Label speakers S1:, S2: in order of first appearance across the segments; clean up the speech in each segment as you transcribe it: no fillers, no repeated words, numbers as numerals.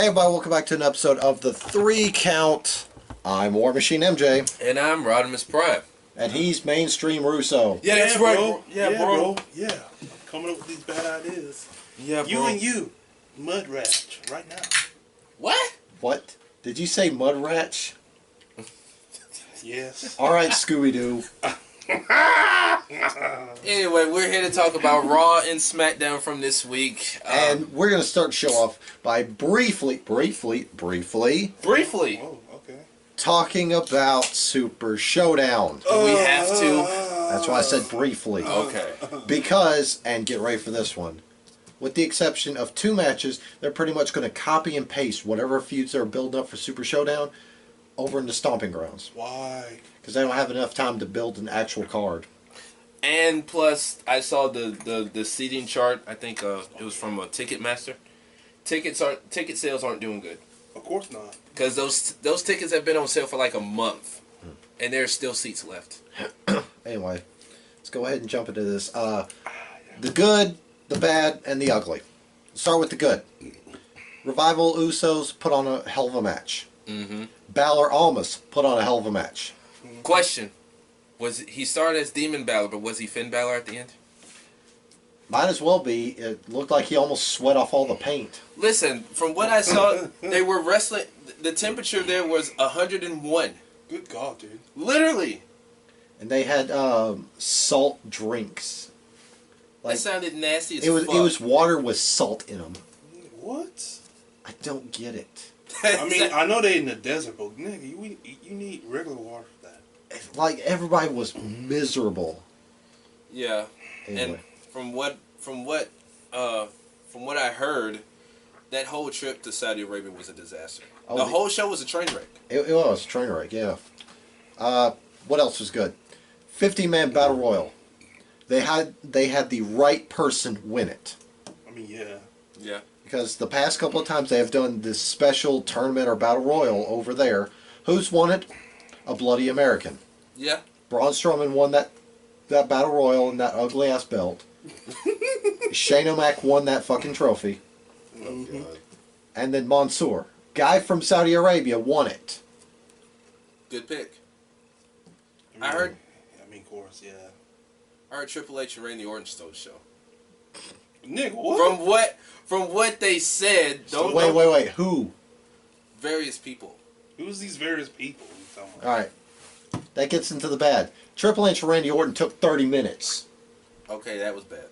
S1: Hey everybody, welcome back to an episode of the 3 Count. I'm War Machine MJ.
S2: And I'm Rodimus Prime.
S1: And he's Mainstream Russo.
S2: Yeah, that's right, bro.
S3: Yeah, bro. Yeah. I'm coming up with these bad ideas.
S2: Yeah, bro.
S3: You and you. Mud Ratch, right now.
S2: What?
S1: What? Did you say Mud Ratch?
S3: Yes.
S1: Alright, Scooby-Doo.
S2: Anyway, we're here to talk about Raw and Smackdown from this week.
S1: And we're going to start the show off by briefly
S3: Oh, okay.
S1: talking about Super Showdown.
S2: Do we have to?
S1: That's why I said briefly.
S2: Okay.
S1: Because, and get ready for this one, with the exception of 2 matches, they're pretty much going to copy and paste whatever feuds they're building up for Super Showdown over into Stomping Grounds.
S3: Why?
S1: Because they don't have enough time to build an actual card.
S2: And plus, I saw the seating chart. I think it was from Ticketmaster. Ticket sales aren't doing good.
S3: Of course not.
S2: Because those tickets have been on sale for like a month. And there's still seats left.
S1: Anyway, let's go ahead and jump into this. The good, the bad, and the ugly. Start with the good. Revival Usos put on a hell of a match.
S2: Mm-hmm.
S1: Balor almost put on a hell of a match.
S2: Question. He started as Demon Balor, but was he Finn Balor at the end?
S1: Might as well be. It looked like he almost sweat off all the paint.
S2: Listen, from what I saw, they were wrestling. The temperature there was 101.
S3: Good God, dude.
S2: Literally.
S1: And they had salt drinks.
S2: That sounded nasty as
S1: fuck.
S2: fuck.
S1: It was water with salt in them.
S3: What?
S1: I don't get it.
S3: I mean, I know they in the desert, but nigga, you need regular water for that.
S1: It's like everybody was miserable.
S2: Yeah.
S1: Anyway.
S2: And from what I heard, that whole trip to Saudi Arabia was a disaster.
S1: Oh,
S2: the whole show was a train wreck.
S1: It was a train wreck, yeah. What else was good? 50-man battle royal. They had the right person win it.
S3: I mean, yeah.
S2: Yeah.
S1: Because the past couple of times they have done this special tournament or battle royal over there. Who's won it? A bloody American.
S2: Yeah.
S1: Braun Strowman won that battle royal and that ugly ass belt. Shane O'Mac won that fucking trophy.
S3: Oh, God.
S1: And then Mansoor, guy from Saudi Arabia, won it.
S2: Good pick.
S3: I
S2: heard.
S3: Of course, yeah.
S2: I heard Triple H and Randy Orton stole the show.
S3: Nigga, what?
S2: From what they said,
S1: Wait. Who?
S2: Various people.
S3: Who's these various people you talking about?
S1: All right. That gets into the bad. Triple H and Randy Orton took 30 minutes.
S2: Okay, that was bad.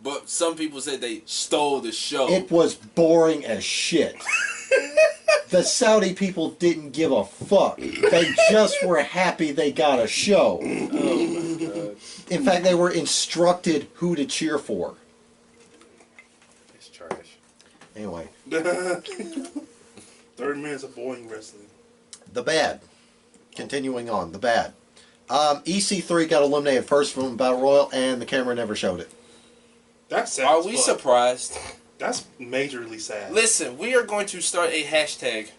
S2: But some people said they stole the show.
S1: It was boring as shit. The Saudi people didn't give a fuck. They just were happy they got a show.
S2: Oh my God.
S1: In fact, they were instructed who to cheer for.
S2: It's trash.
S1: Anyway.
S3: 30 minutes of boring wrestling.
S1: The bad. Continuing on. The bad. EC3 got eliminated first from Battle Royal, and the camera never showed it.
S3: That's sad.
S2: Are we surprised?
S3: That's majorly sad.
S2: Listen, we are going to start a hashtag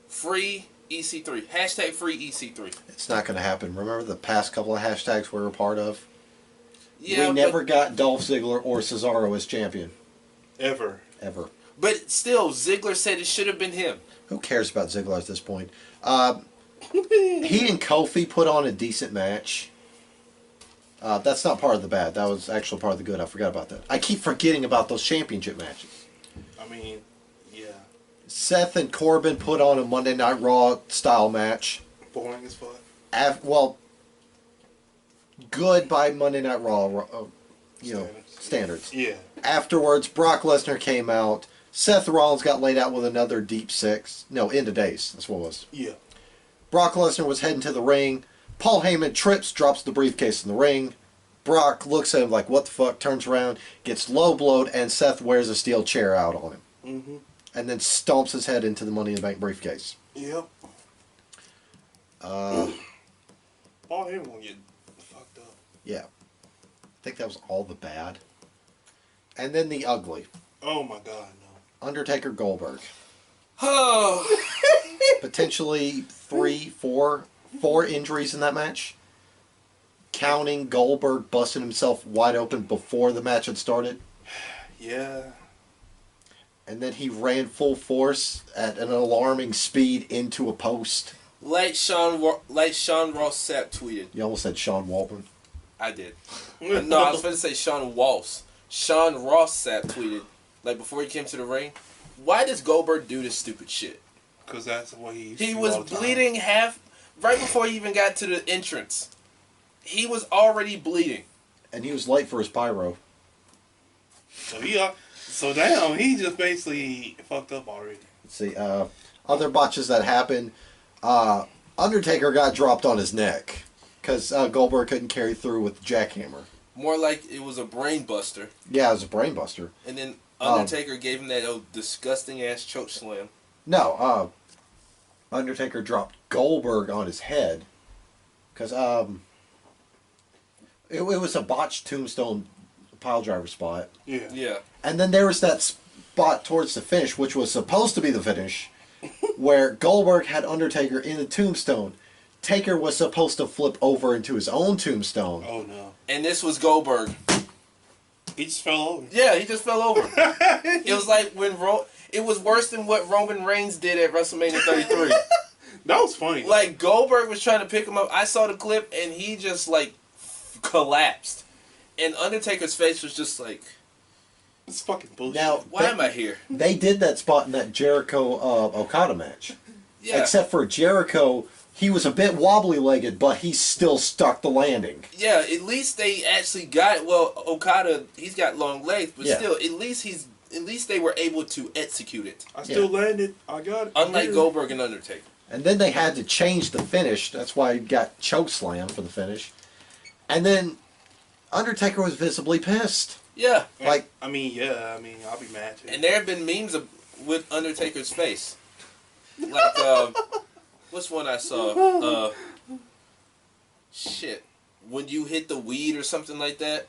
S2: free EC3. Hashtag free EC3.
S1: It's not going to happen. Remember the past couple of hashtags we were a part of?
S2: Yeah,
S1: we never got Dolph Ziggler or Cesaro as champion.
S3: Ever.
S2: But still, Ziggler said it should have been him.
S1: Who cares about Ziggler at this point? He and Kofi put on a decent match. That's not part of the bad. That was actually part of the good. I forgot about that. I keep forgetting about those championship matches.
S3: I mean, yeah.
S1: Seth and Corbin put on a Monday Night Raw style match.
S3: Boring as fuck.
S1: Well, good by Monday Night Raw, standards.
S3: Yeah.
S1: Afterwards, Brock Lesnar came out. Seth Rollins got laid out with another deep six. No, end of days. That's what it was.
S3: Yeah.
S1: Brock Lesnar was heading to the ring. Paul Heyman trips, drops the briefcase in the ring. Brock looks at him like, what the fuck, turns around, gets low blowed, and Seth wears a steel chair out on him.
S3: Mm-hmm.
S1: And then stomps his head into the Money in the Bank briefcase.
S3: Yep.
S1: Paul
S3: Heyman gonna get fucked up.
S1: Yeah. I think that was all the bad. And then the ugly.
S3: Oh my God, no.
S1: Undertaker Goldberg.
S2: Oh.
S1: Potentially 4 injuries in that match. Counting Goldberg busting himself wide open before the match had started.
S3: Yeah.
S1: and then he ran full force at an alarming speed into a post.
S2: Like Sean Ross Sapp tweeted.
S1: You almost said Sean Waltman.
S2: I did. No, I was going to say Sean Walsh. Sean Ross Sapp tweeted, like before he came to the ring, why does Goldberg do this stupid shit?
S3: Because that's what he used
S2: He
S3: to do
S2: was
S3: all the time.
S2: bleeding right before he even got to the entrance. He was already bleeding.
S1: And he was late for his pyro.
S3: So damn, he just basically fucked up already.
S1: Let's see, other botches that happened. Undertaker got dropped on his neck because Goldberg couldn't carry through with the jackhammer.
S2: More like it was a brain buster.
S1: Yeah, it was a brain buster.
S2: And then Undertaker gave him that disgusting ass choke slam.
S1: No, Undertaker dropped Goldberg on his head because it was a botched tombstone piledriver spot.
S3: Yeah.
S2: Yeah.
S1: And then there was that spot towards the finish, which was supposed to be the finish, where Goldberg had Undertaker in the tombstone. Taker was supposed to flip over into his own tombstone.
S3: Oh no.
S2: And this was Goldberg.
S3: He just fell over.
S2: Yeah, he just fell over. It was like when it was worse than what Roman Reigns did at WrestleMania 33.
S3: That was funny.
S2: Like Goldberg was trying to pick him up. I saw the clip and he just like collapsed. And Undertaker's face was just like,
S3: it's fucking bullshit.
S1: Now,
S2: why am I here?
S1: They did that spot in that Jericho Okada match.
S2: Yeah.
S1: Except for Jericho, he was a bit wobbly-legged, but he still stuck the landing.
S2: Yeah, at least they actually got, well, Okada, he's got long legs, but
S1: Yeah.
S2: still, at least they were able to execute it.
S3: I still landed. I got it.
S2: Unlike Goldberg and Undertaker.
S1: And then they had to change the finish. That's why he got chokeslam for the finish. And then Undertaker was visibly pissed.
S2: Yeah.
S1: Like,
S3: I'll be mad too.
S2: And there have been memes with Undertaker's face. Like, what's one I saw? Shit. When you hit the weed or something like that?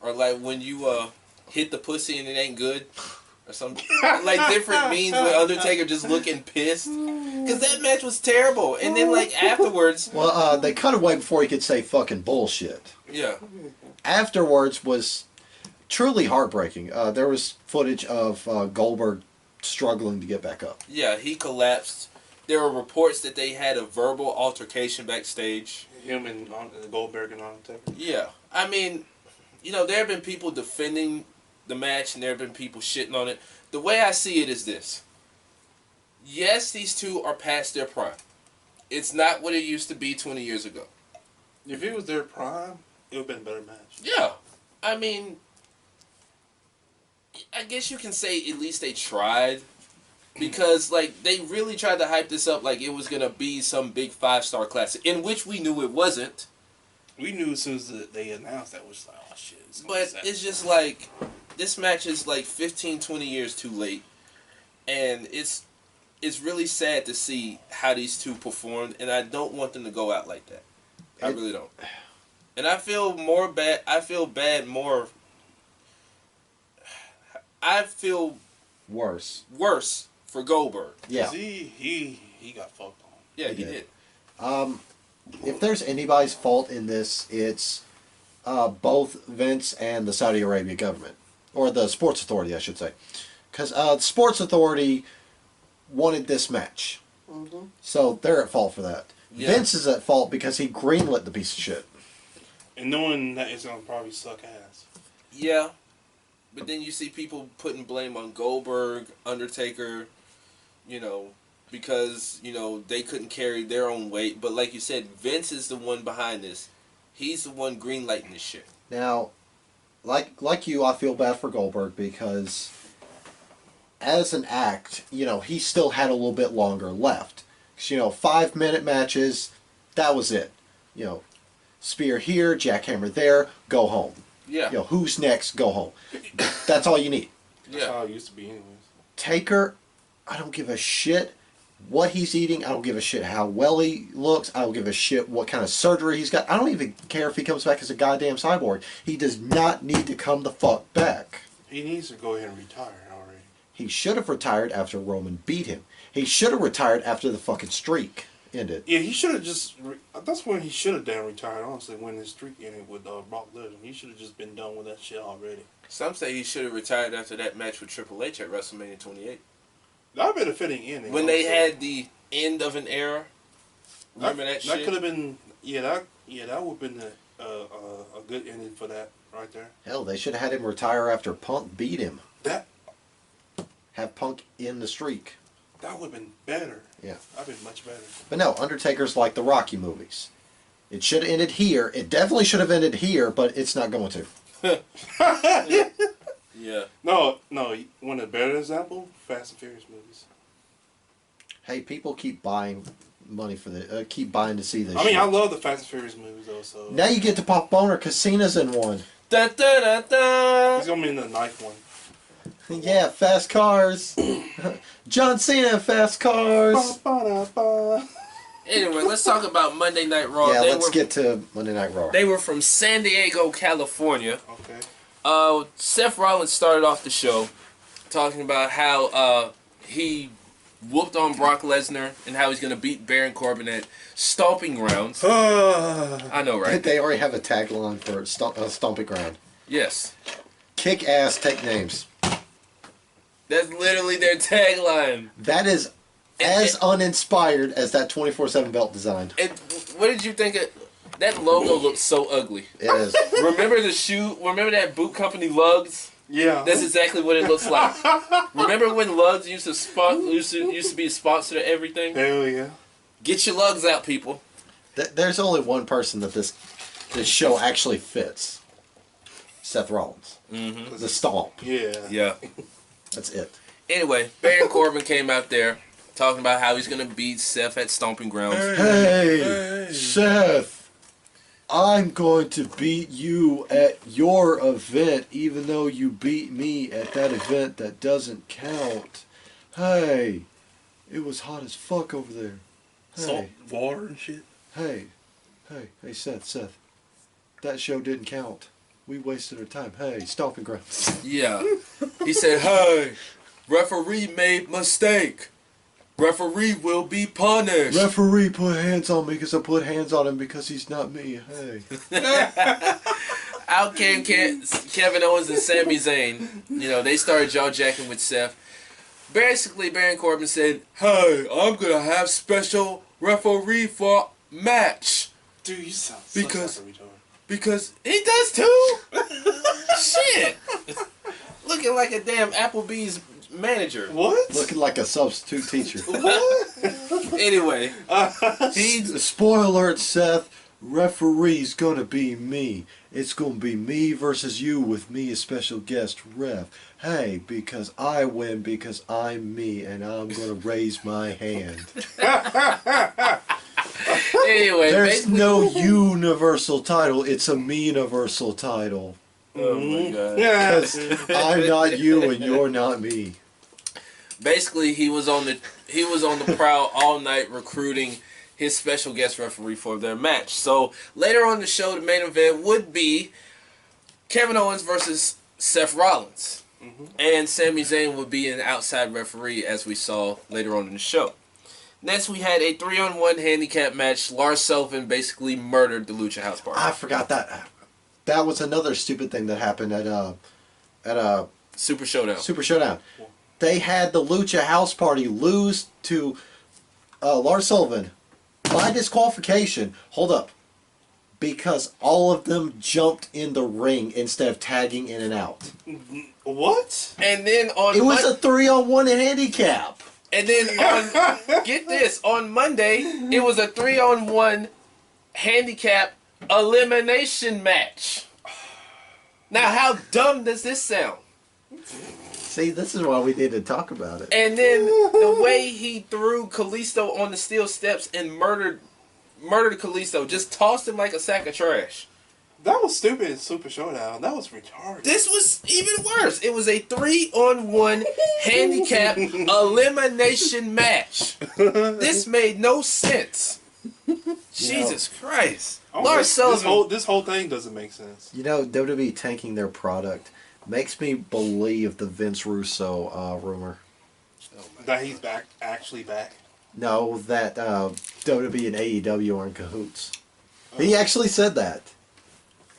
S2: Or like when you hit the pussy and it ain't good? Or something. Like different memes with Undertaker just looking pissed. Because that match was terrible. And then like afterwards...
S1: well, they cut away before he could say fucking bullshit.
S2: Yeah.
S1: Afterwards was truly heartbreaking. There was footage of Goldberg struggling to get back up.
S2: Yeah, he collapsed. There were reports that they had a verbal altercation backstage.
S3: Him and Goldberg and Undertaker.
S2: Yeah. I mean, you know, there have been people defending the match and there have been people shitting on it. The way I see it is this. Yes, these two are past their prime. It's not what it used to be 20 years ago.
S3: If it was their prime, it would have been a better match.
S2: Yeah. I mean, I guess you can say at least they tried. Because, like, they really tried to hype this up like it was going to be some big 5-star classic. In which we knew it wasn't.
S3: We knew as soon as they announced that, was like, oh shit.
S2: But it's just like, this match is like 15, 20 years too late. And it's really sad to see how these two performed. And I don't want them to go out like that. I really don't. And I feel bad
S1: Worse.
S2: For Goldberg.
S1: Yeah.
S3: He got fucked on.
S2: Yeah, he did.
S1: If there's anybody's fault in this, it's both Vince and the Saudi Arabia government. Or the Sports Authority, I should say. Because the Sports Authority wanted this match. Mm-hmm. So they're at fault for that. Yeah. Vince is at fault because he greenlit the piece of shit.
S3: And knowing that it's going to probably suck ass.
S2: Yeah. But then you see people putting blame on Goldberg, Undertaker, you know, because, you know, they couldn't carry their own weight. But like you said, Vince is the one behind this. He's the one greenlighting this shit.
S1: Now, like you, I feel bad for Goldberg because as an act, you know, he still had a little bit longer left. Because, you know, 5-minute matches, that was it. You know, spear here, jackhammer there, go home.
S2: Yeah.
S1: You know, who's next, go home. That's all you need.
S3: That's how it used to be anyways.
S1: Taker, I don't give a shit what he's eating. I don't give a shit how well he looks. I don't give a shit what kind of surgery he's got. I don't even care if he comes back as a goddamn cyborg. He does not need to come the fuck back.
S3: He needs to go ahead and retire already.
S1: He should have retired after Roman beat him. He should have retired after the fucking streak ended.
S3: Yeah, he should have just. That's when he should have damn retired. Honestly, when his streak ended with Brock Lesnar, he should have just been done with that shit already.
S2: Some say he should have retired after that match with Triple H at WrestleMania 28.
S3: That would have been a fitting ending.
S2: When they had the end of an era. Remember that shit?
S3: That could have been. That would have been a good ending for that right there.
S1: Hell, they should have had him retire after Punk beat him.
S3: That
S1: Have Punk in the streak.
S3: would have been better.
S1: Yeah.
S3: That would have been much better.
S1: But no, Undertaker's like the Rocky movies. It should have ended here. It definitely should have ended here, but it's not going to.
S2: Yeah.
S3: No. Want a better example? Fast and Furious movies.
S1: Hey, people keep buying money for the keep buying to see this.
S3: I mean,
S1: shit.
S3: I love the Fast and Furious movies though. So
S1: Now you get to pop boner because Cena's in one.
S2: Da, da, da, da.
S3: he's gonna be in the ninth one.
S1: Yeah, fast cars. John Cena, fast cars.
S2: Anyway, let's talk about Monday Night Raw.
S1: Yeah, let's get to Monday Night Raw.
S2: They were from San Diego, California.
S3: Okay.
S2: Seth Rollins started off the show talking about how he whooped on Brock Lesnar and how he's going to beat Baron Corbin at Stomping Grounds. I know, right?
S1: They already have a tagline for Stomping Ground.
S2: Yes.
S1: Kick ass, take names.
S2: That's literally their tagline.
S1: That is as uninspired as that 24/7 belt design.
S2: And what did you think of that logo? Looks so ugly.
S1: It is.
S2: Remember the shoe? Remember that boot company Lugs?
S3: Yeah.
S2: That's exactly what it looks like. Remember when Lugs used to be a sponsor to everything?
S3: Hell yeah.
S2: Get your Lugs out, people.
S1: There's only one person that this show actually fits. Seth Rollins.
S2: Mm-hmm.
S1: The stomp.
S3: Yeah.
S2: Yeah.
S1: That's it.
S2: Anyway, Baron Corbin came out there talking about how he's going to beat Seth at Stomping Grounds.
S1: Hey, Seth, I'm going to beat you at your event, even though you beat me at that event that doesn't count. Hey, it was hot as fuck over there.
S3: Salt,
S1: Hey,
S3: water and shit.
S1: hey, Seth, that show didn't count. We wasted our time. Hey, Stomping Grounds.
S2: Yeah. He said, hey, referee made mistake. Referee will be punished.
S1: Referee put hands on me because I put hands on him because he's not me. Hey.
S2: Out came Kevin Owens and Sami Zayn. You know, they started jaw-jacking with Seth. Basically, Baron Corbin said, hey, I'm going to have special referee for match.
S3: Dude, you sound
S2: Because-
S3: such like a retard.
S2: Because he does too. Shit. Looking like a damn Applebee's manager.
S3: What?
S1: Looking like a substitute teacher.
S2: Anyway,
S1: Spoiler alert, Seth. Referee's gonna be me. It's gonna be me versus you with me as special guest ref. Hey, because I win because I'm me and I'm gonna raise my hand.
S2: anyway,
S1: There's no universal title. It's a me-universal title.
S2: Oh my god.
S3: Yeah.
S1: Because I'm not you and you're not me.
S2: Basically, he was on the prowl all night recruiting his special guest referee for their match. So later on in the show, the main event would be Kevin Owens versus Seth Rollins.
S3: Mm-hmm.
S2: And Sami Zayn would be an outside referee, as we saw later on in the show. Next, we had a 3-on-1 handicap match. Lars Sullivan basically murdered the Lucha House Party.
S1: I forgot that. That was another stupid thing that happened at
S2: Super Showdown.
S1: Super Showdown. They had the Lucha House Party lose to Lars Sullivan by disqualification. Hold up. Because all of them jumped in the ring instead of tagging in and out.
S3: What?
S2: And then on
S1: It was a 3-on-1 handicap.
S2: And then on get this, on Monday, it was a 3-on-1 handicap elimination match. Now, how dumb does this sound?
S1: See, this is why we need to talk about it.
S2: And then the way he threw Kalisto on the steel steps and murdered Kalisto, just tossed him like a sack of trash.
S3: That was stupid in Super Showdown. That was retarded.
S2: This was even worse. It was a 3-on-1 handicap elimination match. This made no sense. Jesus Christ. Lars Sullivan.
S3: This whole thing doesn't make sense.
S1: You know, WWE tanking their product makes me believe the Vince Russo rumor.
S3: That he's actually back.
S1: No, that WWE and AEW are in cahoots. He actually said that.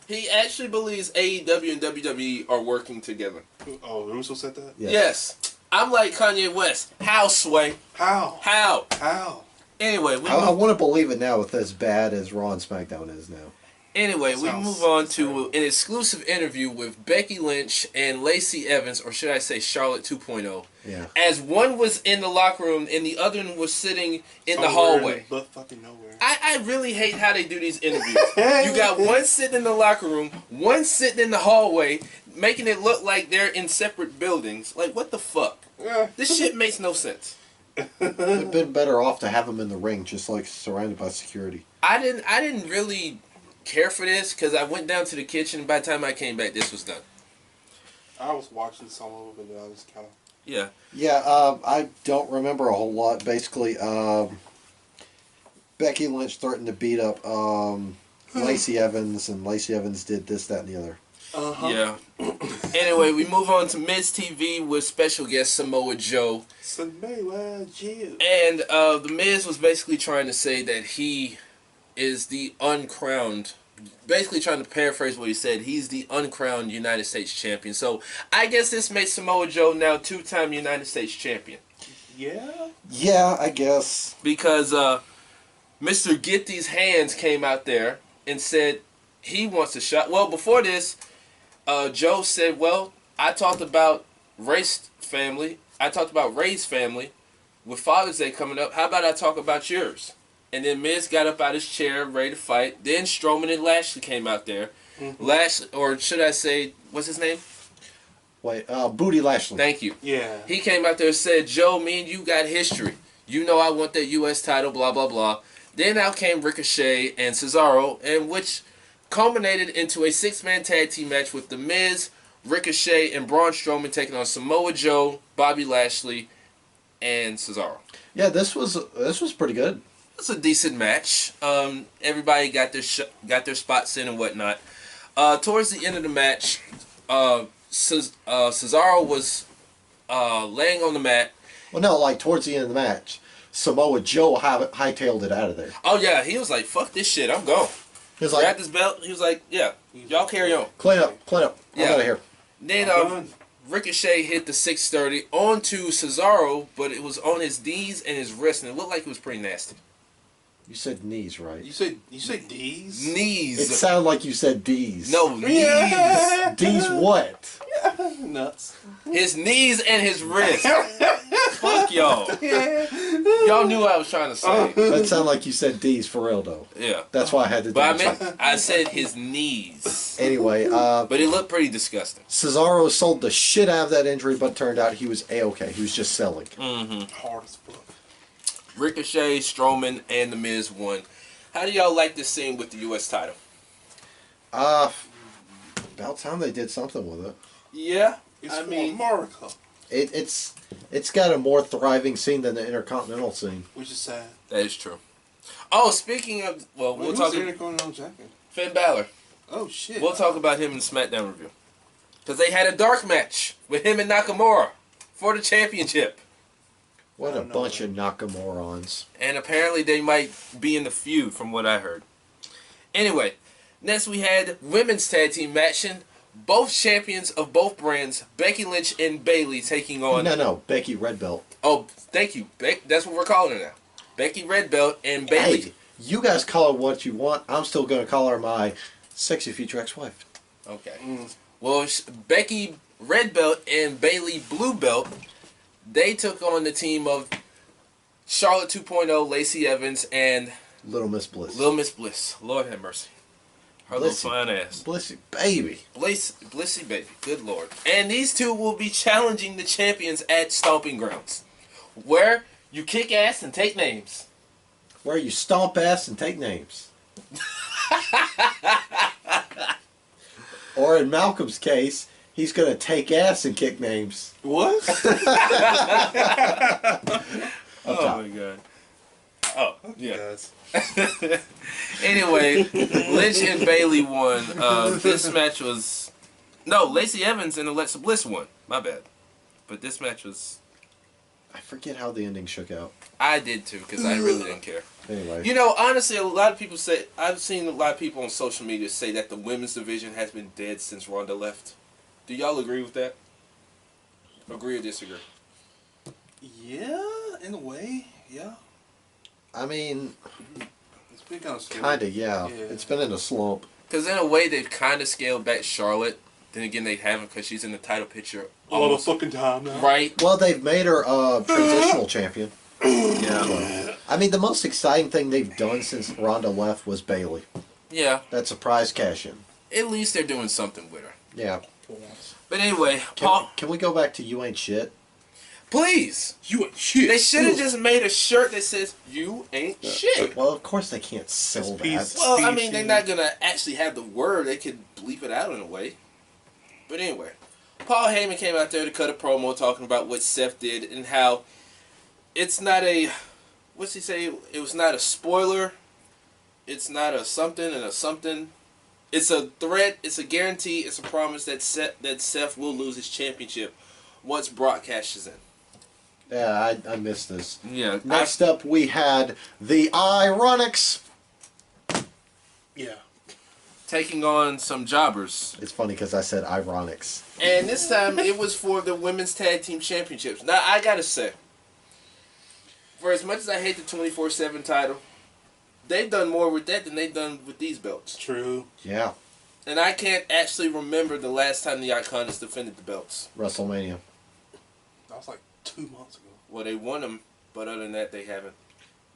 S2: He actually believes AEW and WWE are working together.
S3: Oh, Russo said that?
S2: Yes. I'm like Kanye West. How, Sway?
S3: How?
S2: How? Anyway,
S1: I want to believe it now with as bad as Raw and SmackDown is now.
S2: Anyway, we move on to an exclusive interview with Becky Lynch and Lacey Evans, or should I say Charlotte 2.0.
S1: Yeah.
S2: As one was in the locker room and the other one was sitting in the hallway.
S3: But fucking nowhere.
S2: I really hate how they do these interviews. You got one sitting in the locker room, one sitting in the hallway, making it look like they're in separate buildings. Like, what the fuck? This shit makes no sense.
S1: It'd have been better off to have them in the ring, just like surrounded by security.
S2: I didn't really care for this because I went down to the kitchen. By the time I came back, this was done.
S3: I was watching some of it, and I was kind of...
S2: Yeah.
S1: Yeah, I don't remember a whole lot. Basically, Becky Lynch threatened to beat up Lacey Evans, and Lacey Evans did this, that, and the other.
S2: Yeah. Anyway, we move on to Miz TV with special guest Samoa Joe.
S3: Samoa Joe.
S2: And the Miz was basically trying to say that he is the uncrowned, basically trying to paraphrase what he said, he's the uncrowned United States champion. So I guess this makes Samoa Joe now two-time United States champion.
S3: Yeah?
S1: Yeah, I guess.
S2: Because Mr. Get These Hands came out there and said he wants a shot. Well, before this, Joe said, well, I talked about Ray's family. I talked about Ray's family with Father's Day coming up. How about I talk about yours? And then Miz got up out his chair, ready to fight. Then Strowman and Lashley came out there. Lashley, or should I say, what's his name?
S1: Wait, Booty Lashley.
S2: Thank you.
S3: Yeah.
S2: He came out there and said, Joe, me and you got history. You know I want that U.S. title, blah, blah, blah. Then out came Ricochet and Cesaro, and which culminated into a six-man tag team match with The Miz, Ricochet, and Braun Strowman taking on Samoa Joe, Bobby Lashley, and Cesaro.
S1: Yeah, this was pretty good.
S2: It's a decent match. Everybody got their spots in and whatnot. Towards the end of the match, Cesaro was laying on the mat.
S1: Well, no, like towards the end of the match, Samoa Joe hightailed it out of there.
S2: Oh yeah, he was like, "Fuck this shit, I'm gone."
S1: He was
S2: Grabbed
S1: like,
S2: his belt. He was like, "Yeah, y'all carry on."
S1: clean up. I'm
S2: Yeah.
S1: out of here.
S2: Then Ricochet hit the 630 onto Cesaro, but it was on his knees and his wrist, and it looked like it was pretty nasty.
S1: You said knees, right?
S3: You say D's?
S2: Knees.
S1: It sounded like you said D's.
S2: No, knees.
S3: Yeah.
S1: D's what?
S3: Nuts.
S2: His knees and his wrist. Fuck y'all. Y'all knew what I was trying to say.
S1: That sounded like you said D's for real, though.
S2: Yeah.
S1: That's why I had to do
S2: But
S1: it.
S2: I said his knees.
S1: Anyway,
S2: But it looked pretty disgusting.
S1: Cesaro sold the shit out of that injury, but turned out he was A-okay. He was just selling.
S3: Hard as fuck.
S2: Ricochet, Strowman, and The Miz won. How do y'all like this scene with the U.S. title?
S1: About time they did something with it.
S2: Yeah.
S3: It's
S2: I
S3: for
S2: mean,
S3: America.
S1: It's got a more thriving scene than the Intercontinental scene.
S3: Which is sad.
S2: that is true. Oh, speaking of, well, we'll talk about
S3: Intercontinental champion?
S2: Finn Balor.
S3: Oh shit.
S2: We'll talk about him in SmackDown review. Because they had a dark match with him and Nakamura for the championship.
S1: What a bunch of Nakamorons.
S2: And apparently they might be in the feud from what I heard. Anyway, next we had women's tag team match. Both champions of both brands, Becky Lynch and Bayley, taking on...
S1: No, Becky Red Belt.
S2: Oh, thank you. That's what we're calling her now. Becky Red Belt and Bayley.
S1: Hey, you guys call her what you want. I'm still going to call her my sexy future ex-wife.
S2: Okay. Well, Becky Red Belt and Bayley Blue Belt, they took on the team of Charlotte 2.0, Lacey Evans, and
S1: Little Miss Bliss.
S2: Little Miss Bliss. Lord have mercy. Her
S1: Blissy.
S2: little fine ass.
S1: Blissy baby.
S2: Blissy baby. Good Lord. And these two will be challenging the champions at Stomping Grounds, where you kick ass and take names.
S1: Where you stomp ass and take names. Or in Malcolm's case, he's going to take ass and kick names.
S3: What?
S2: Oh my god. Oh, yeah.
S3: Yes.
S2: Anyway, Lynch and Bayley won. This match was... No, Lacey Evans and Alexa Bliss won. My bad. But this match was
S1: I forget how the ending shook out.
S2: I did too, because I really didn't care.
S1: Anyway.
S2: You know, honestly, a lot of people say, I've seen a lot of people on social media say that the women's division has been dead since Ronda left. Do y'all agree with that? Agree or disagree?
S3: Yeah, in a way, yeah.
S1: I mean,
S3: It's been kind of scary.
S1: kinda, yeah. It's been in a slump.
S2: Because in a way, they've kind of scaled back Charlotte. Then again, they haven't because she's in the title picture
S3: All the fucking time now.
S2: right.
S1: Well, they've made her transitional champion.
S2: Yeah.
S1: I mean, the most exciting thing they've done since Ronda left was Bailey.
S2: Yeah.
S1: That surprise cash-in.
S2: At least they're doing something with her.
S1: Yeah.
S2: But anyway,
S1: Can,
S2: Paul,
S1: can we go back to You Ain't Shit?
S2: please.
S3: You ain't shit.
S2: They should have just made a shirt that says "You ain't shit."
S1: Well, of course they can't sell
S3: It's
S1: that.
S3: peace.
S2: Well, I mean, they're not gonna actually have the word. They could bleep it out in a way. But anyway, Paul Heyman came out there to cut a promo talking about what Seth did and how it's not a, what's he say? It was not a spoiler. It's not a something and a something. It's a threat. It's a guarantee. It's a promise that Seth will lose his championship once Brock cashes in.
S1: Yeah, I missed this.
S2: Yeah.
S1: Next up, we had the Ironics.
S3: Yeah.
S2: Taking on some jobbers.
S1: It's funny because I said Ironics.
S2: And this time it was for the women's tag team championships. Now I gotta say, for as much as I hate the 24/7 title, they've done more with that than they've done with these belts.
S3: True.
S1: Yeah,
S2: And I can't actually remember the last time the Iconics defended the belts.
S1: WrestleMania.
S3: That was like 2 months ago.
S2: Well, they won them, but other than that, they haven't.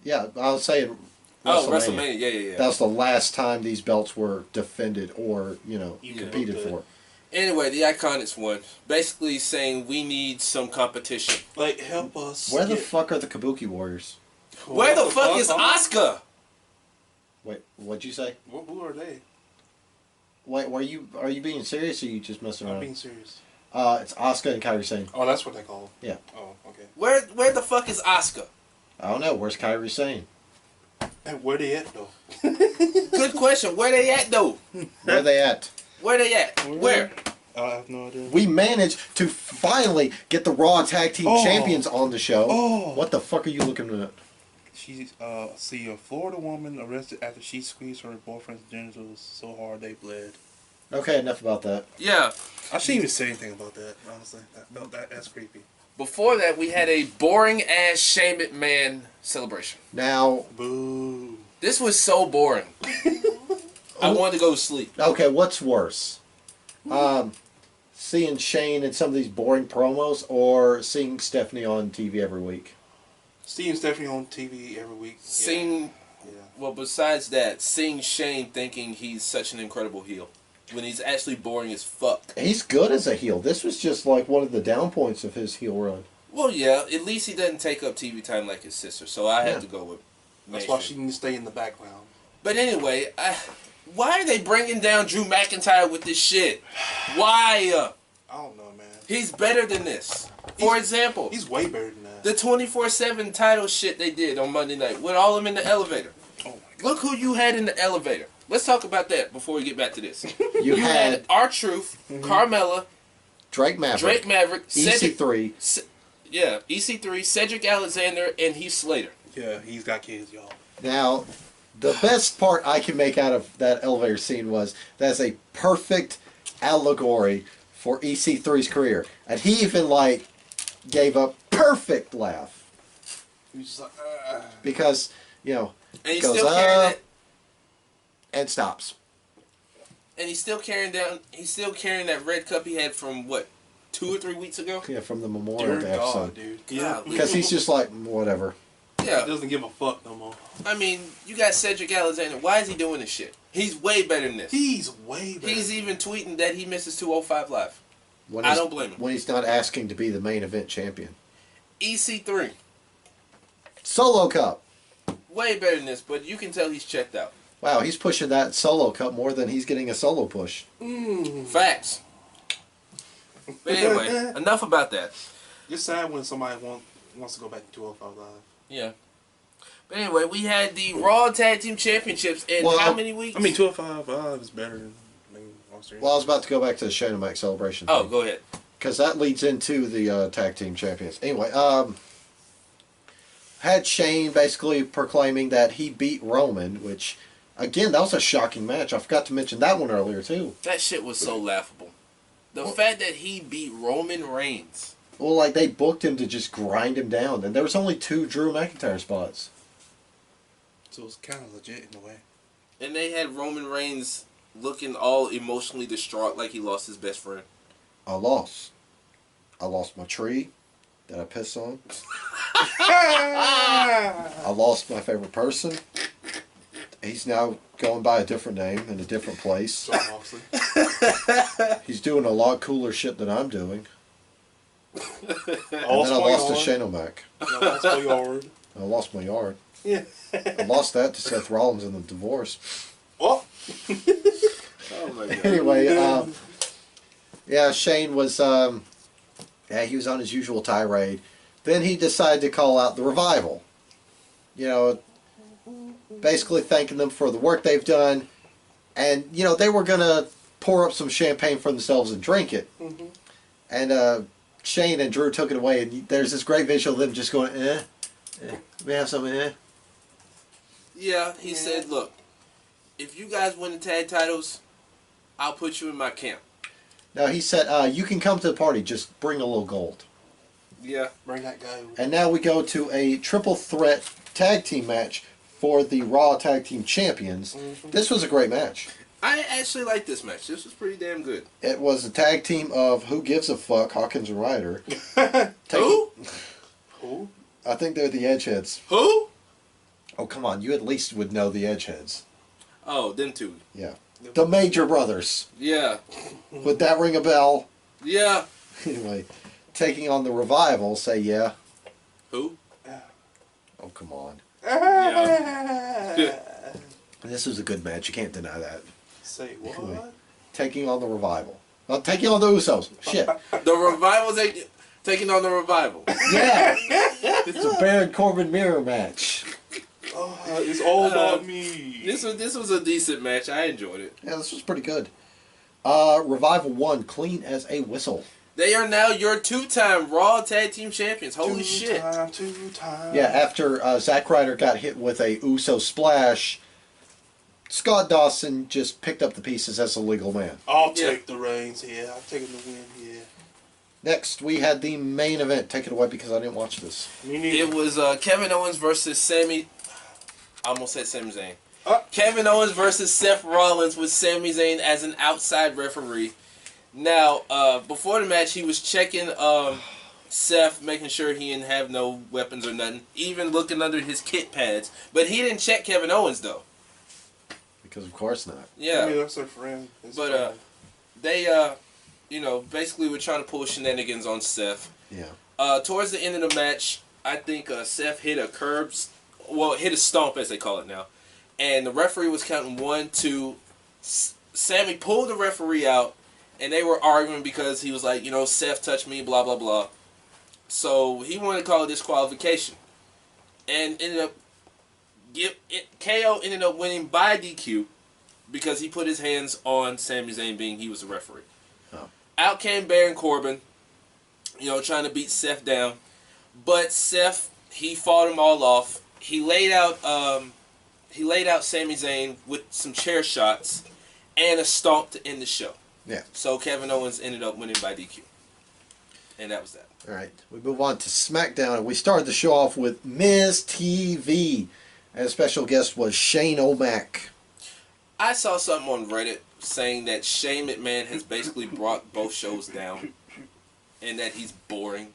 S1: Yeah, I was saying
S2: Oh, WrestleMania, yeah.
S1: That was the last time these belts were defended or,
S3: You
S1: competed
S3: could.
S1: for.
S2: Anyway, the Iconics won. Basically saying we need some competition.
S3: Like, help us.
S1: Where the
S3: get-
S1: fuck are the Kabuki Warriors?
S2: Where the fuck is
S3: huh?
S2: Asuka?
S1: Wait, what'd you say?
S3: Who are they?
S1: Wait, are you being serious or are you just messing
S3: I'm
S1: around?
S3: being serious.
S1: It's Asuka and Kairi Sane.
S3: Oh, that's what they call them.
S1: Yeah.
S3: Oh, okay.
S2: Where the fuck is Asuka?
S1: I don't know. Where's Kairi Sane?
S3: And where they at, though?
S2: Good question. Where they at though?
S1: Where are they at?
S2: Where they at? Where?
S3: I have no idea.
S1: We managed to finally get the Raw Tag Team Champions on the show.
S3: Oh.
S1: What the fuck are you looking at?
S3: She's see a Florida woman arrested after she squeezed her boyfriend's genitals so hard they bled.
S1: Okay, enough about that.
S2: Yeah.
S3: I shouldn't even say anything about that. Honestly, that's creepy.
S2: Before that, we had a boring ass Shane McMahon celebration.
S1: Now,
S3: Boo.
S2: This was so boring. I wanted to go to sleep.
S1: okay, what's worse? Seeing Shane in some of these boring promos or seeing Stephanie on TV every week?
S3: Seeing Stephanie on TV every week.
S2: Seeing,
S3: Yeah.
S2: well, besides that, seeing Shane thinking he's such an incredible heel when he's actually boring as fuck.
S1: He's good as a heel. This was just like one of the down points of his heel run.
S2: Well, yeah, at least he doesn't take up TV time like his sister, so I have to go with
S3: That's why
S2: mainstream.
S3: she needs to stay in the background.
S2: But anyway, why are they bringing down Drew McIntyre with this shit? Why?
S3: I don't know, man.
S2: He's better than this. For example,
S3: He's way better than that.
S2: the 24/7 title shit they did on Monday night with all of them in the elevator.
S3: Oh my god.
S2: Look who you had in the elevator. Let's talk about that before we get back to this.
S1: You had
S2: R-Truth, Carmella,
S1: Drake Maverick,
S2: Drake Maverick, Cedric,
S1: EC3.
S2: EC3, Cedric Alexander, and Heath Slater.
S3: Yeah, he's got kids, y'all.
S1: Now, the best part I can make out of that elevator scene was that's a perfect allegory for EC3's career. And he even, gave a perfect laugh.
S3: He's just like,
S1: Because,
S2: And he's
S1: goes
S2: still carrying
S1: up
S2: that.
S1: and stops.
S2: And he's still carrying that red cup he had from what, 2 or 3 weeks ago?
S1: Yeah, from the Memorial Day
S3: dear God,
S1: episode.
S3: dude.
S2: Yeah.
S1: Because he's just like, whatever.
S3: He
S2: Yeah.
S3: doesn't give a fuck no more.
S2: I mean, you got Cedric Alexander. Why is he doing this shit? He's way better than this.
S3: He's way better.
S2: He's even tweeting that he misses 205 Live.
S1: When
S2: I
S1: he's-
S2: don't blame him.
S1: When he's not asking to be the main event champion.
S2: EC3,
S1: Solo Cup.
S2: way better than this, but you can tell he's checked out.
S1: Wow, he's pushing that Solo Cup more than he's getting a solo push.
S2: Facts. But anyway, enough about that.
S3: It's sad when somebody wants to go back to 205 Live.
S2: Yeah. But anyway, we had the Raw Tag Team Championships in
S1: Well,
S2: how many weeks?
S3: I mean, 205 Live is better than Australia.
S1: Well, I was about to go back to the Shane Mac celebration.
S2: Oh, go ahead.
S1: Because that leads into the tag team champions. Anyway, had Shane basically proclaiming that he beat Roman, which, again, that was a shocking match. I forgot to mention that one earlier, too.
S2: That shit was so laughable. The fact that he beat Roman Reigns.
S1: Well, like, they booked him to just grind him down, and there was only 2 Drew McIntyre spots.
S3: So it's kind of legit in a way.
S2: And they had Roman Reigns looking all emotionally distraught like he lost his best friend.
S1: I lost. I lost my tree that I pissed on. I lost my favorite person. He's now going by a different name in a different place. He's doing a lot cooler shit than I'm doing. And then I lost to Shane O'Mac. I lost my yard.
S3: Yeah.
S1: I lost that to Seth Rollins in the divorce.
S3: Oh.
S2: Oh my god.
S1: Anyway, yeah, Shane was, he was on his usual tirade. Then he decided to call out the Revival. You know, basically thanking them for the work they've done. And, you know, they were going to pour up some champagne for themselves and drink it.
S3: Mm-hmm.
S1: And Shane and Drew took it away. And there's this great visual of them just going, we have something,
S2: Yeah, he said, look, if you guys win the tag titles, I'll put you in my camp.
S1: No, he said, you can come to the party, just bring a little gold.
S2: Yeah.
S3: Bring that guy over.
S1: And now we go to a triple threat tag team match for the Raw Tag Team Champions.
S3: Mm-hmm.
S1: This was a great match.
S2: I actually like this match. This was pretty damn good.
S1: It was a tag team of Who Gives a Fuck, Hawkins and Ryder.
S2: Who?
S3: Who?
S1: I think they're the Edgeheads.
S2: Who?
S1: Oh, come on. You at least would know the Edgeheads.
S2: Oh, them two.
S1: Yeah. The Major Brothers.
S2: Yeah.
S1: Would that ring a bell?
S2: Yeah.
S1: Anyway, taking on the Revival, say yeah.
S2: Who?
S1: Oh, come on.
S2: Yeah.
S1: This was a good match. You can't deny that.
S3: Say what?
S1: Anyway, taking on the Revival. Taking on the Usos. Shit.
S2: The Revival taking on the Revival.
S1: Yeah. It's a Baron Corbin mirror match.
S3: Oh, it's all about me.
S2: This was a decent match. I enjoyed it.
S1: Yeah, this was pretty good. Revival won clean as a whistle.
S2: They are now your 2-time Raw Tag Team Champions. Holy shit.
S3: Two-time.
S1: Yeah, after Zack Ryder got hit with a Uso splash, Scott Dawson just picked up the pieces as a legal man.
S3: I'll take the reins here. I'll take him to win here.
S1: Next, we had the main event. Take it away because I didn't watch this.
S3: Me neither.
S2: It was Kevin Owens versus Sami. I almost said Sami Zayn. Kevin Owens versus Seth Rollins with Sami Zayn as an outside referee. Now, before the match, he was checking Seth, making sure he didn't have no weapons or nothing, even looking under his kit pads. But he didn't check Kevin Owens, though.
S1: Because of course not.
S2: Yeah.
S3: I mean, that's our friend.
S2: But they, basically were trying to pull shenanigans on Seth.
S1: Yeah.
S2: Towards the end of the match, I think Seth hit a hit a stomp, as they call it now. And the referee was counting 1, 2. Sammy pulled the referee out, and they were arguing because he was like, Seth touched me, blah, blah, blah. So he wanted to call it disqualification. And KO ended up winning by DQ because he put his hands on Sami Zayn, being he was the referee.
S1: Oh.
S2: Out came Baron Corbin, trying to beat Seth down. But Seth, he fought him all off. He laid out Sami Zayn with some chair shots and a stomp to end the show.
S1: Yeah.
S2: So Kevin Owens ended up winning by DQ. And that was that.
S1: All right. We move on to Smackdown. And we started the show off with Miz TV. And a special guest was Shane O'Mac.
S2: I saw something on Reddit saying that Shane McMahon has basically brought both shows down and that he's boring.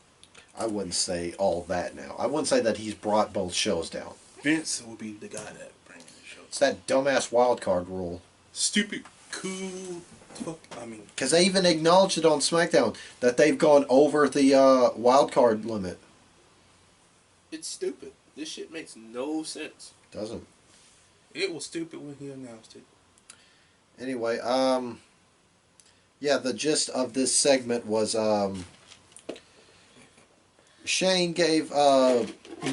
S1: I wouldn't say all that now. I wouldn't say that he's brought both shows down.
S3: Vince will be the guy that brings the show.
S1: It's that dumbass wild card rule.
S3: Stupid, cool.
S1: Because they even acknowledged it on SmackDown that they've gone over the wild card limit.
S2: It's stupid. This shit makes no sense.
S1: Doesn't.
S3: It was stupid when he announced it.
S1: Anyway, yeah, the gist of this segment was Shane gave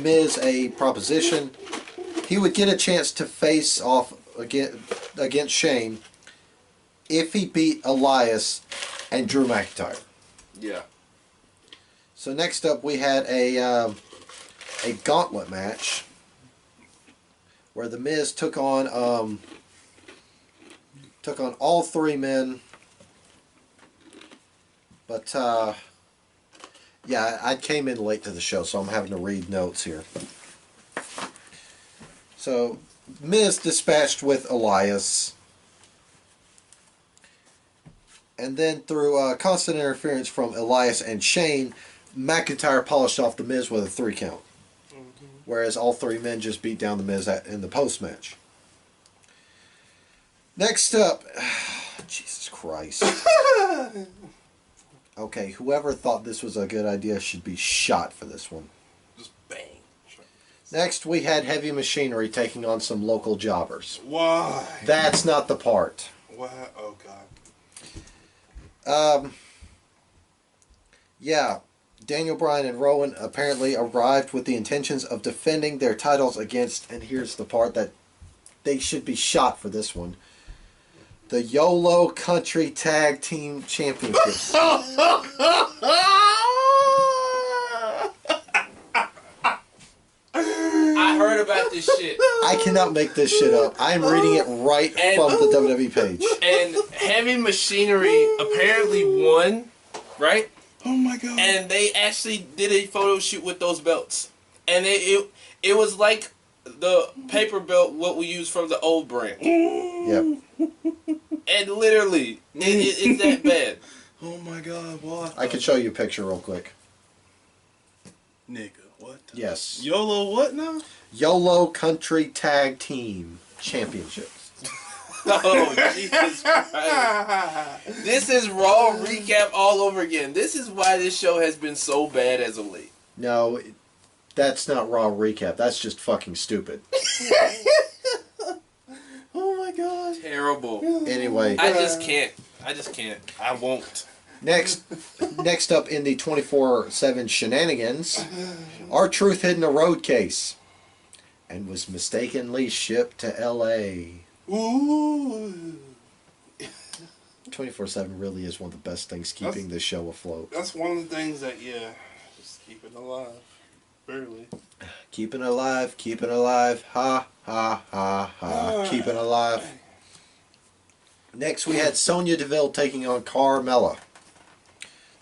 S1: Miz a proposition. He would get a chance to face off against Shane if he beat Elias and Drew McIntyre.
S2: Yeah.
S1: So next up we had a a gauntlet match where the Miz took on all three men. But yeah, I came in late to the show, so I'm having to read notes here. So Miz dispatched with Elias. And then through constant interference from Elias and Shane, McIntyre polished off the Miz with a 3 count. Whereas all three men just beat down the Miz in the post-match. Next up, Jesus Christ. Okay, whoever thought this was a good idea should be shot for this one.
S3: Just bang.
S1: Next, we had Heavy Machinery taking on some local jobbers.
S3: Why?
S1: That's not the part.
S3: Why? Oh, God.
S1: Yeah, Daniel Bryan and Rowan apparently arrived with the intentions of defending their titles against, and here's the part that they should be shot for this one, the YOLO Country Tag Team Championships.
S2: I heard about this shit.
S1: I cannot make this shit up. I'm reading it right from the WWE page.
S2: And Heavy Machinery apparently won, right?
S3: Oh my God.
S2: And they actually did a photo shoot with those belts. And it was like the paper belt what we use from the old brand.
S1: Yep.
S2: And literally, it's that bad.
S3: Oh my God, what?
S1: I can show you a picture real quick.
S3: Nigga, what?
S1: Yes.
S3: YOLO what now?
S1: YOLO Country Tag Team Championships.
S2: Oh, Jesus Christ. This is Raw recap all over again. This is why this show has been so bad as of late.
S1: No, that's not Raw recap. That's just fucking stupid.
S3: Oh my God.
S2: Terrible.
S1: Anyway.
S2: I just can't. I won't.
S1: Next up in the 24/7 shenanigans, R-Truth hid in a road case and was mistakenly shipped to L.A.
S3: Ooh.
S1: 24/7 really is one of the best things keeping this show afloat.
S3: That's one of the things that, yeah, just keep it alive. Barely.
S1: Keeping it alive, ha, ha, ha, ha, keeping it alive. Next we had Sonya Deville taking on Carmella.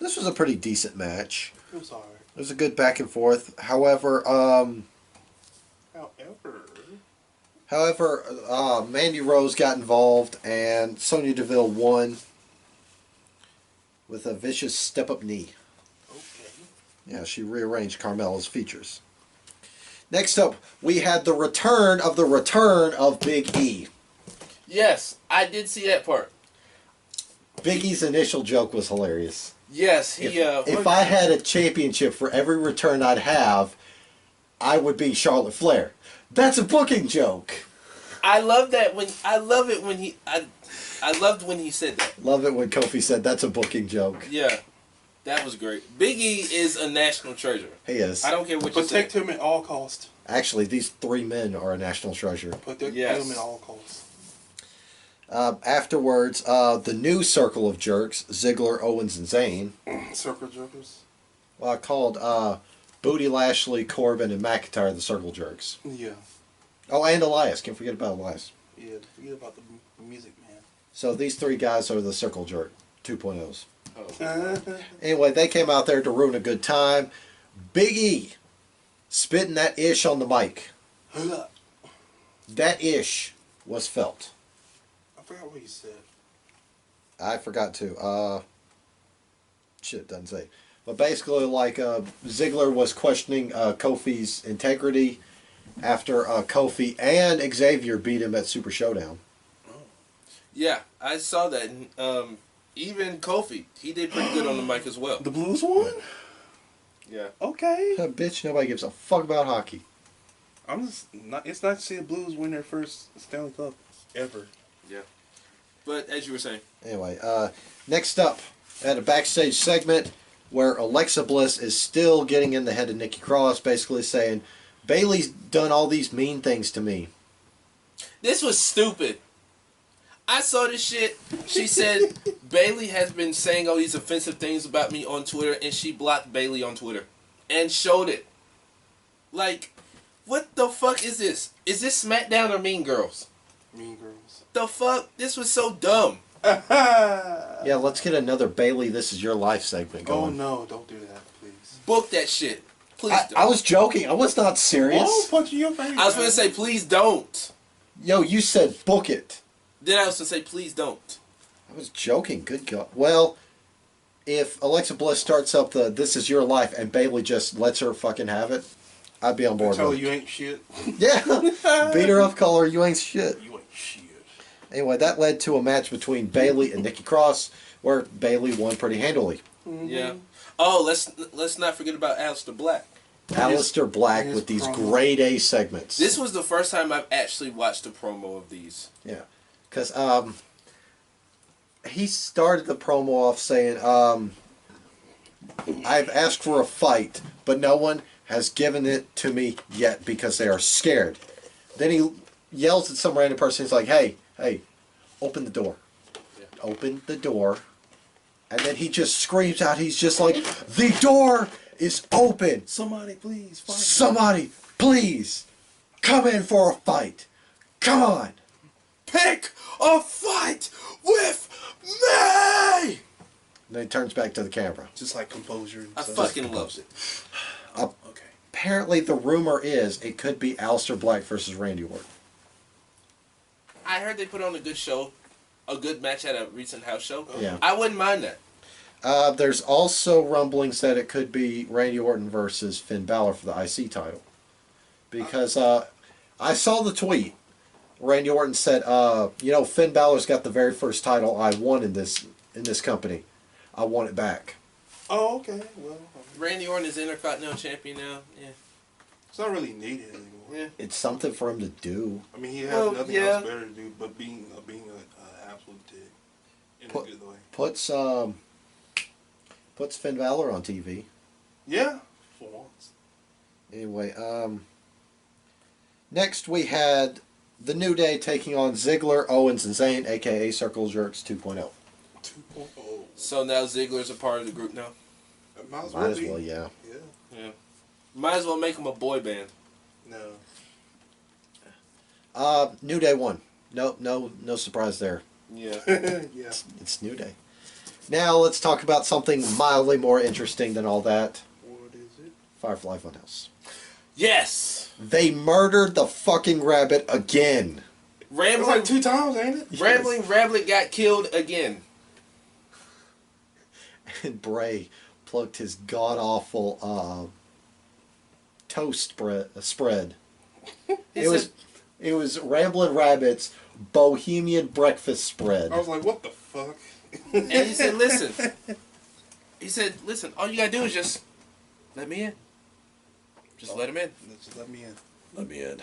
S1: This was a pretty decent match.
S3: It was alright.
S1: It was a good back and forth. However, Mandy Rose got involved and Sonya Deville won with a vicious step-up knee.
S3: Okay.
S1: Yeah, she rearranged Carmella's features. Next up, we had the return of Big E.
S2: Yes, I did see that part.
S1: Big E's initial joke was hilarious.
S2: Yes,
S1: If I had a championship for every return I'd have, I would be Charlotte Flair. That's a booking joke.
S2: I love when he said that.
S1: Love it when Kofi said that's a booking joke.
S2: Yeah, that was great. Big E is a national treasure.
S1: He is.
S2: I don't care what you say.
S3: Protect him at all costs.
S1: Actually, these three men are a national treasure.
S3: Protect him at all costs.
S1: Afterwards, the new circle of jerks, Ziggler, Owens, and Zayn,
S3: Circle jerkers.
S1: called Booty Lashley, Corbin, and McIntyre the circle jerks.
S3: Yeah.
S1: Oh, and Elias. Can't forget about Elias.
S3: Yeah, forget about the music, man.
S1: So these three guys are the circle jerk 2.0s.
S2: Oh.
S1: Anyway, they came out there to ruin a good time. Big E spitting that ish on the mic. That ish was felt.
S3: I forgot what he said.
S1: I forgot to. Shit, doesn't say. But basically, like, Ziggler was questioning Kofi's integrity after Kofi and Xavier beat him at Super Showdown.
S2: Yeah, I saw that. Even Kofi, he did pretty good on the mic as well.
S3: The Blues won?
S2: Yeah.
S3: Okay.
S1: Bitch, nobody gives a fuck about hockey.
S3: I'm just not. It's nice to see the Blues win their first Stanley Cup ever.
S2: Yeah. But as you were saying.
S1: Anyway, next up, I had a backstage segment where Alexa Bliss is still getting in the head of Nikki Cross, basically saying, Bayley's done all these mean things to me.
S2: This was stupid. I saw this shit. She said Bayley has been saying all these offensive things about me on Twitter, and she blocked Bayley on Twitter and showed it. Like, what the fuck is this? Is this SmackDown or Mean Girls?
S3: Mean Girls.
S2: The fuck? This was so dumb.
S1: Yeah, let's get another Bailey This Is Your Life segment
S3: Oh
S1: going.
S3: no, don't do that, please.
S2: Book that shit. Please don't.
S1: I was joking. I was not serious.
S3: Oh, punch in your face.
S2: I was going to say, please don't.
S1: Yo, you said book it.
S2: Then I was going to say, please don't.
S1: I was joking. Good God. Well, if Alexa Bliss starts up the This Is Your Life and Bailey just lets her fucking have it, I'd be on board
S3: Tell her
S1: with it.
S3: you ain't shit.
S1: Yeah. Beat her up, call her you ain't shit.
S3: You ain't shit.
S1: Anyway, that led to a match between Bailey and Nikki Cross, where Bailey won pretty handily.
S3: Mm-hmm.
S2: Yeah. Oh, let's not forget about Aleister Black.
S1: Aleister Black
S3: his
S1: with these
S3: promo.
S1: grade A segments.
S2: This was the first time I've actually watched a promo of these.
S1: Yeah. Because he started the promo off saying, I've asked for a fight, but no one has given it to me yet because they are scared. Then he yells at some random person. He's like, hey, open the door.
S2: Yeah.
S1: Open the door. And then he just screams out, he's just like, the door is open.
S3: Somebody please fight.
S1: Somebody, please, come in for a fight. Come on.
S2: Pick a fight with me!
S1: And then he turns back to the camera.
S3: Just like composure. And
S2: I
S3: stuff.
S2: fucking love it.
S3: Okay.
S1: Apparently, the rumor is it could be Aleister Black versus Randy Orton.
S2: I heard they put on a good show, a good match at a recent house show.
S1: Yeah.
S2: I wouldn't mind that.
S1: There's also rumblings that it could be Randy Orton versus Finn Balor for the IC title. Because I saw the tweet. Randy Orton said, Finn Balor's got the very first title I won in this company. I want it back.
S3: Oh, okay. Well,
S2: Randy Orton is Intercontinental Champion now. Yeah.
S3: it's not really needed anymore.
S2: Yeah.
S1: It's something for him to do.
S3: I mean, he has
S2: Well,
S3: nothing
S2: yeah.
S3: else better to do but being an absolute dick in a good way.
S1: Puts Finn Balor on TV.
S3: Yeah, for once.
S1: Anyway, next we had the New Day taking on Ziggler, Owens, and Zayn, a.k.a. Circle Jerks 2.0.
S3: 2.0.
S2: So now Ziggler's a part of the group now?
S3: Might as
S1: Might
S3: well
S1: as
S3: be.
S1: well, yeah.
S3: Yeah.
S2: Yeah. Might as well make him a boy band.
S3: No.
S1: New Day won. No surprise there.
S2: Yeah.
S3: Yeah.
S1: It's New Day. Now let's talk about something mildly more interesting than all that.
S3: What is it?
S1: Firefly Funhouse.
S2: Yes!
S1: They murdered the fucking rabbit again.
S3: It was like
S2: Rambling,
S3: 2 times, ain't it?
S2: Rambling Rabbit got killed again.
S1: And Bray plugged his god-awful toast spread. It was Ramblin' Rabbit's Bohemian breakfast spread.
S3: I was like, what the fuck?
S2: And he said, listen. He said, listen, all you gotta do is just let me in. Just let him in.
S3: Just let me in.
S1: Let me in.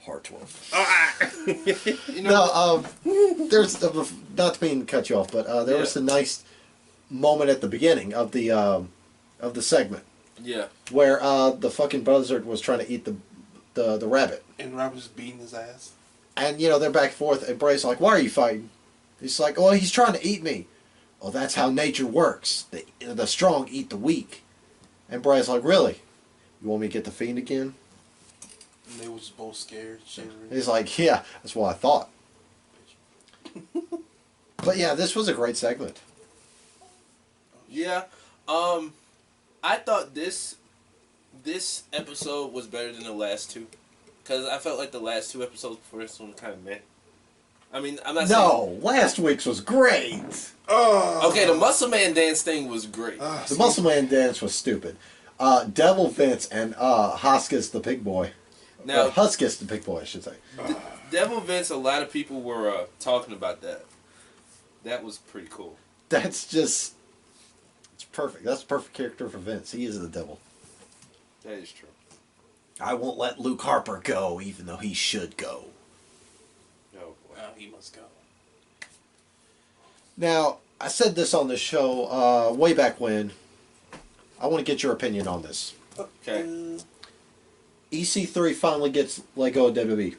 S1: Heart 12.
S2: You know,
S1: No, there's not to mean to cut you off, but there was a nice moment at the beginning of the segment
S2: yeah.
S1: where the fucking buzzard was trying to eat the rabbit,
S3: And Rob was beating his ass.
S1: and they're back and forth, and Bray's like, "Why are you fighting?" He's like, "Well, he's trying to eat me." Well, that's how nature works. The strong eat the weak. And Bray's like, "Really? You want me to get the Fiend again?"
S3: And they was both scared, shivering.
S1: He's like, "Yeah, that's what I thought." But yeah, this was a great segment.
S2: Yeah. I thought this episode was better than the last two. Because I felt like the last two episodes before this one kind of meh. I mean, I'm not saying...
S1: No, last week's was great.
S3: Oh.
S2: Okay, the Muscle Man dance thing was great.
S1: The Muscle Man dance was stupid. Devil Vince and Huskus the Pig Boy.
S2: Now,
S1: Huskus the Pig Boy, I should say.
S2: Devil Vince, a lot of people were talking about that. That was pretty cool.
S1: That's just... It's perfect. That's the perfect character for Vince. He is the devil.
S2: That is true.
S1: I won't let Luke Harper go, even though he should go.
S2: Oh, boy.
S3: Well, he must go.
S1: Now, I said this on the show way back when. I want to get your opinion on this.
S2: Okay.
S1: EC3 finally gets let go of WWE.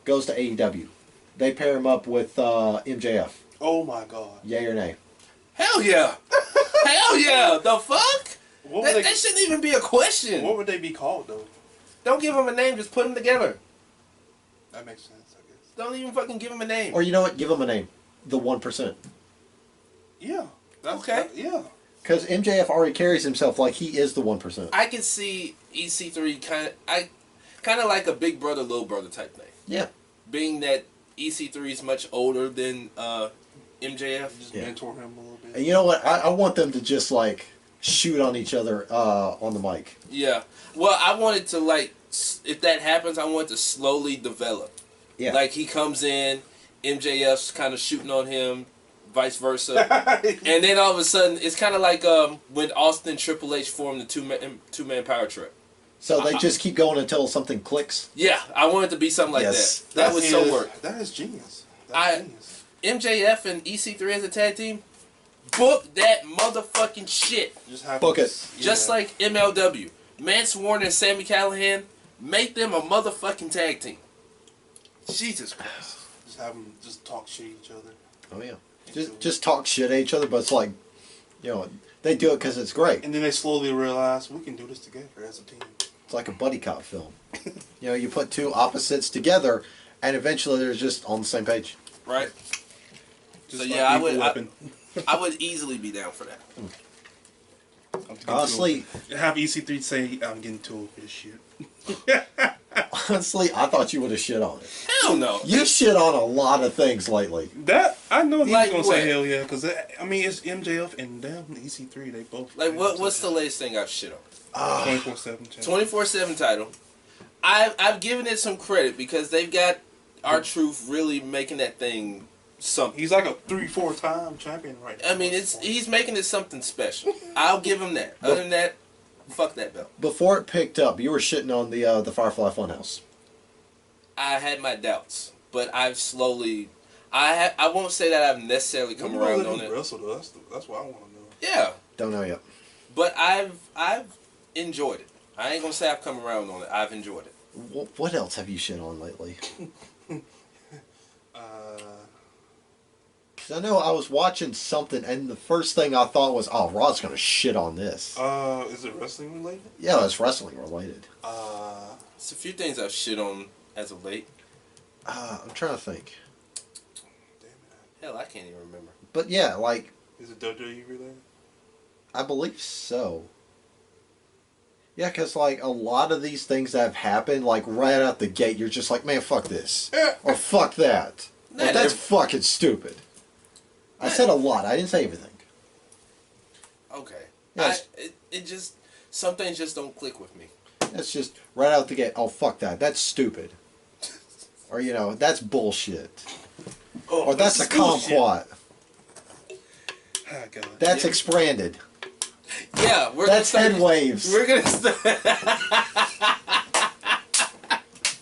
S1: Goes to AEW. They pair him up with MJF.
S3: Oh my god.
S1: Yay or nay?
S2: Hell yeah! Hell yeah! The fuck?
S3: What would,
S2: That shouldn't even be a question.
S3: what would they be called though?
S2: Don't give them a name. Just put them together.
S3: That makes sense, I guess.
S2: Don't even fucking give them a name.
S1: Or you know what? Give them a name. The 1%.
S3: Yeah.
S2: Okay.
S3: Yeah.
S1: Because MJF already carries himself like he is the 1%.
S2: I can see EC3 kind of like a big brother, little brother type thing.
S1: Yeah.
S2: Being that EC3 is much older than MJF.
S3: Just
S1: Yeah.
S3: mentor him a little bit.
S1: And you know what? I want them to just like shoot on each other on the mic.
S2: Yeah. Well, I wanted to like, if that happens, I want to slowly develop.
S1: Yeah.
S2: Like he comes in, MJF's kind of shooting on him, vice versa, and then all of a sudden it's kind of like when Austin and Triple H formed the two-man power trip.
S1: So they just keep going until something clicks.
S2: Yeah, I want it to be something like
S1: Yes.
S2: that. That would so work.
S3: That is genius. That's genius.
S2: MJF and EC3 as a tag team, book that motherfucking shit.
S3: Just have
S1: Book it.
S2: Just like MLW. Mance Warner and Sami Callihan, make them a motherfucking tag team. Jesus Christ.
S3: Just have them just talk shit at each other.
S1: Oh yeah. Just talk shit at each other, but it's like, you know, they do it because it's great.
S3: And then they slowly realize we can do this together as a team.
S1: It's like a buddy cop film. You know, you put two opposites together, and eventually they're just on the same page.
S2: Right?
S3: Just
S2: So
S3: like
S2: yeah, I would easily be down for that.
S1: Honestly,
S3: have EC3 say, "I'm getting too old for this shit."
S1: honestly, I thought you would have shit on it.
S2: Hell no.
S1: You shit on a lot of things lately.
S3: That I know he's
S2: Like
S3: gonna
S2: what?
S3: say hell yeah, because I mean it's MJF and them EC3. They both
S2: Like what's the latest thing I've shit on?
S3: 24/7
S2: 24/7 title. I've given it some credit because they've got R-Truth really making that thing something.
S3: He's like a 3-4 time champion right now.
S2: I mean, he's making it something special. I'll give him that. Other than that, fuck that belt.
S1: Before it picked up, you were shitting on the Firefly Funhouse.
S2: I had my doubts, but I've slowly. I won't say that I've necessarily come around on it.
S3: Wrestle, though. That's what I want to know.
S2: Yeah,
S1: Don't know yet.
S2: but I've enjoyed it. I ain't gonna say I've come around on it. I've enjoyed it.
S1: What else have you shit on lately? Because I know I was watching something, and the first thing I thought was, oh, Raw's going to shit on this.
S3: Is it wrestling related?
S1: Yeah, it's wrestling related.
S2: It's a few things I've shit on as of late.
S1: I'm trying to think.
S3: Damn it.
S2: Hell, I can't even remember.
S1: But yeah, like,
S3: Is it WWE related?
S1: I believe so. Yeah, because, like, a lot of these things that have happened, like, right out the gate, you're just like, man, fuck this. Or fuck that.
S2: Not
S1: Like, that's
S2: every-
S1: fucking stupid. I said a lot. I didn't say everything.
S2: Okay.
S1: Yes.
S2: It just some things just don't click with me.
S1: That's just right out the gate. Oh, fuck that. That's stupid. Or, you know, that's bullshit.
S2: Oh,
S1: Or that's a
S2: bullshit.
S1: kumquat.
S3: Ah, God.
S1: That's
S2: Yeah.
S1: expanded.
S2: Yeah,
S1: That's head waves.
S2: We're gonna start.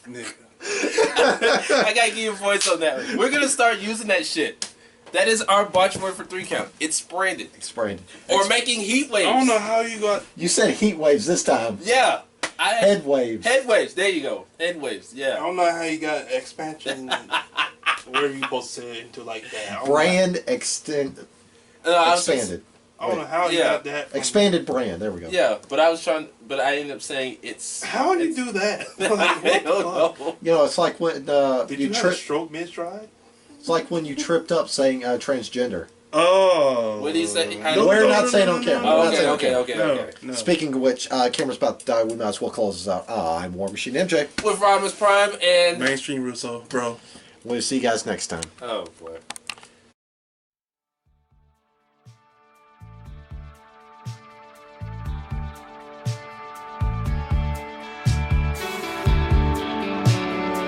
S3: Nigga.
S2: I gotta give you a voice on that one. We're gonna start using that shit. That is our botch word for 3 count. It's branded.
S1: Expanded.
S2: Or making heat waves.
S3: I don't know how you got.
S1: You said heat waves this time.
S2: Yeah.
S1: Head waves.
S2: Head waves. There you go. Head waves.
S3: I
S2: Yeah.
S3: don't know how you got expansion. Whatever you supposed to say it into like that. I don't know.
S1: Brand
S2: I was just-
S1: expanded.
S3: I don't know how you
S2: Yeah.
S3: got that. From,
S1: Expanded brand. There we go.
S2: Yeah, but I was trying. But I ended up saying it's.
S3: How did you do that? Like, what
S2: I
S3: the
S2: don't
S3: fuck?
S2: know.
S1: You know, it's like when
S3: Did you have a
S1: trip.
S3: stroke mid-stride?
S1: It's like when you tripped up saying transgender.
S3: Oh.
S2: What do you say? How
S3: No,
S2: do-
S1: We're
S3: no,
S1: not
S3: no,
S1: saying
S3: no,
S1: on
S3: no,
S1: camera.
S3: no,
S1: We're
S2: Oh,
S1: not
S2: okay,
S1: saying on
S2: okay,
S1: camera.
S2: okay,
S3: No,
S2: okay.
S3: no.
S1: Speaking of which, camera's about to die. We might as well close this out. I'm War Machine MJ.
S2: With Rodimus Prime and.
S3: Mainstream Russo, bro.
S1: We'll see you guys next time.
S2: Oh boy.